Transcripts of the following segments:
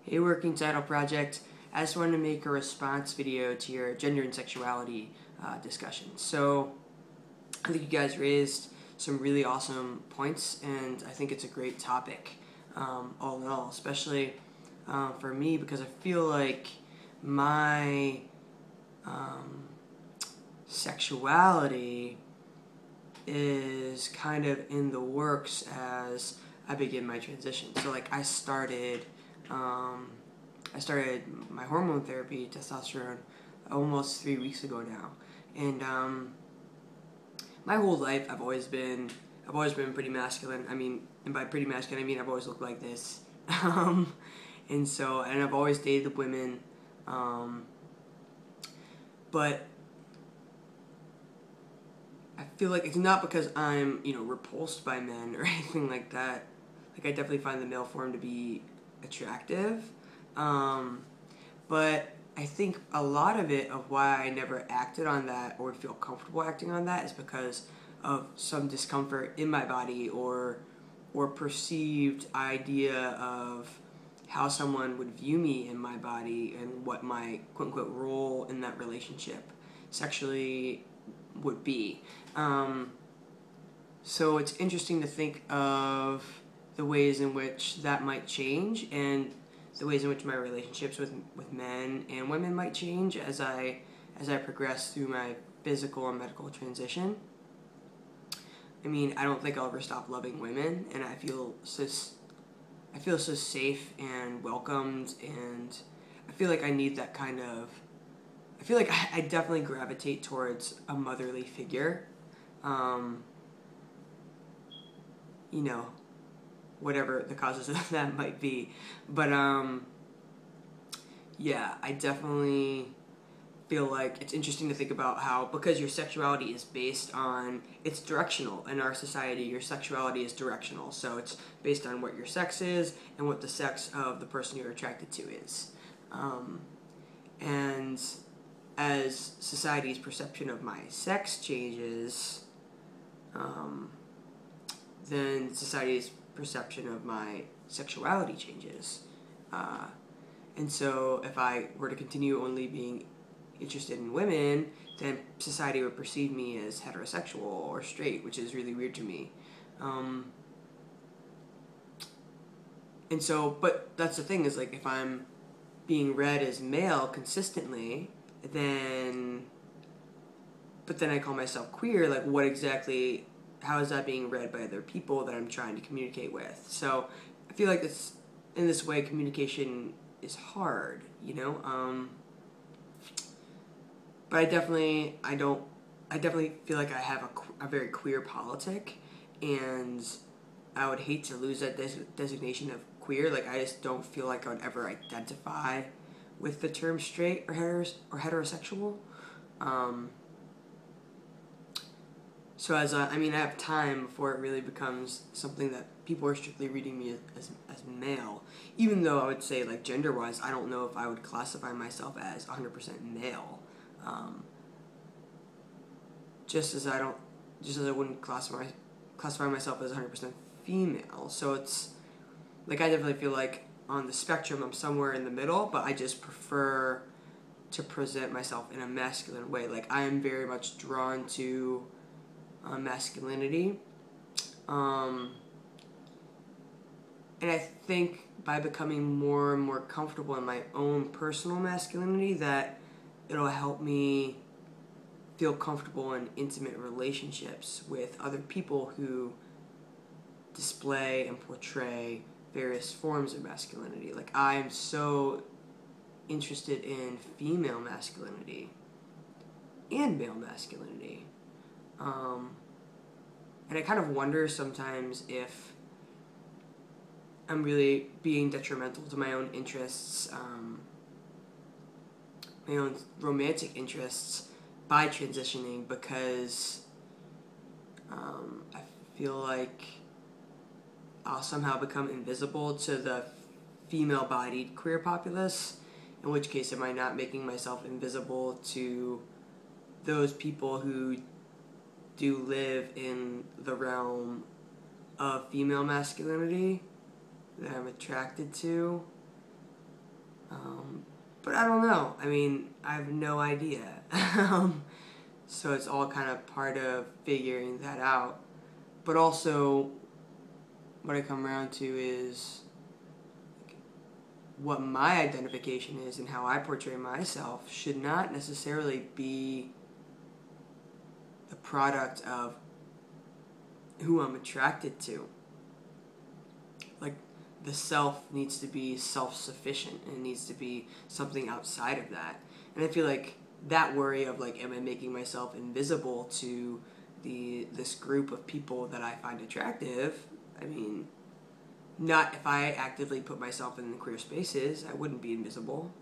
Hey, Working Title Project. I just wanted to make a response video to your gender and sexuality discussion. So, I think you guys raised some really awesome points, and I think it's a great topic, all in all, especially for me, because I feel like my sexuality is kind of in the works as I begin my transition. So, like, I started my hormone therapy, testosterone, almost 3 weeks ago now, and my whole life I've always been pretty masculine. I mean, and by pretty masculine I mean I've always looked like this, and I've always dated women, but I feel like it's not because I'm repulsed by men or anything like that. Like, I definitely find the male form to be attractive. But I think a lot of it, of why I never acted on that or feel comfortable acting on that, is because of some discomfort in my body, or perceived idea of how someone would view me in my body and what my quote-unquote role in that relationship sexually would be. So it's interesting to think of the ways in which that might change, and the ways in which my relationships with men and women might change as I progress through my physical and medical transition. I mean, I don't think I'll ever stop loving women, and I feel so safe and welcomed, and I feel like I need that kind of. I feel like I definitely gravitate towards a motherly figure. Whatever the causes of that might be. But, yeah, I definitely feel like it's interesting to think about how, because your sexuality is based on, it's directional in our society. Your sexuality is directional, so it's based on what your sex is and what the sex of the person you're attracted to is. And as society's perception of my sex changes, then society's perception of my sexuality changes. And so if I were to continue only being interested in women, then society would perceive me as heterosexual or straight, which is really weird to me. But that's the thing, is like, if I'm being read as male consistently, then I call myself queer, like, what exactly, how is that being read by other people that I'm trying to communicate with? So I feel like in this way, communication is hard, but I definitely feel like I have a very queer politic, and I would hate to lose that designation of queer. Like, I just don't feel like I would ever identify with the term straight or heterosexual. So I have time before it really becomes something that people are strictly reading me as male. Even though I would say, like, gender-wise, I don't know if I would classify myself as 100% male. Just as I wouldn't classify myself as 100% female. So it's like, I definitely feel like on the spectrum I'm somewhere in the middle, but I just prefer to present myself in a masculine way. Like, I am very much drawn to masculinity, and I think by becoming more and more comfortable in my own personal masculinity, that it'll help me feel comfortable in intimate relationships with other people who display and portray various forms of masculinity. Like, I'm so interested in female masculinity and male masculinity. And I kind of wonder sometimes if I'm really being detrimental to my own interests, my own romantic interests, by transitioning, because I feel like I'll somehow become invisible to the female-bodied queer populace, in which case am I not making myself invisible to those people who do live in the realm of female masculinity that I'm attracted to? But I don't know. I mean, I have no idea. So it's all kind of part of figuring that out. But also, what I come around to is what my identification is and how I portray myself should not necessarily be the product of who I'm attracted to. Like, the self needs to be self-sufficient, and it needs to be something outside of that. And I feel like that worry of, like, am I making myself invisible to this group of people that I find attractive? I mean, not if I actively put myself in queer spaces, I wouldn't be invisible.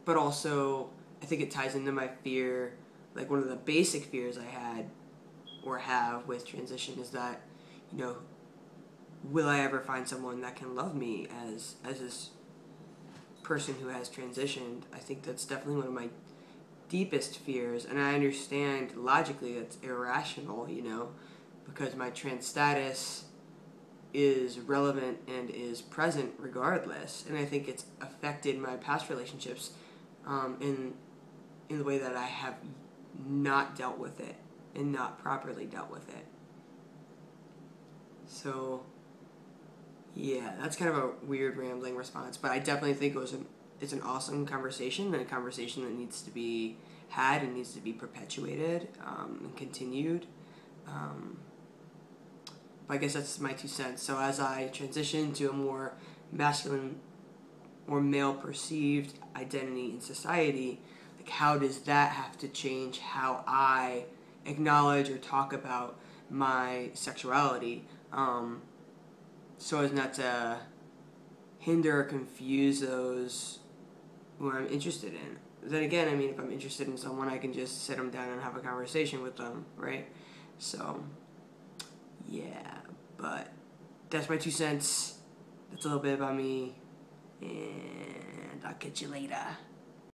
But also, I think it ties into my fear, like one of the basic fears I had or have with transition is that, you know, will I ever find someone that can love me as this person who has transitioned? I think that's definitely one of my deepest fears, and I understand logically it's irrational, you know, because my trans status is relevant and is present regardless, and I think it's affected my past relationships in the way that I have not dealt with it and not properly dealt with it. So yeah, that's kind of a weird rambling response, but I definitely think it's an awesome conversation, and a conversation that needs to be had and needs to be perpetuated and continued. But I guess that's my 2 cents. So as I transition to a more masculine or male perceived identity in society, like, how does that have to change how I acknowledge or talk about my sexuality, so as not to hinder or confuse those who I'm interested in. Then again, I mean, if I'm interested in someone, I can just sit them down and have a conversation with them, right? So yeah, but that's my 2 cents. That's a little bit about me, and I'll catch you later.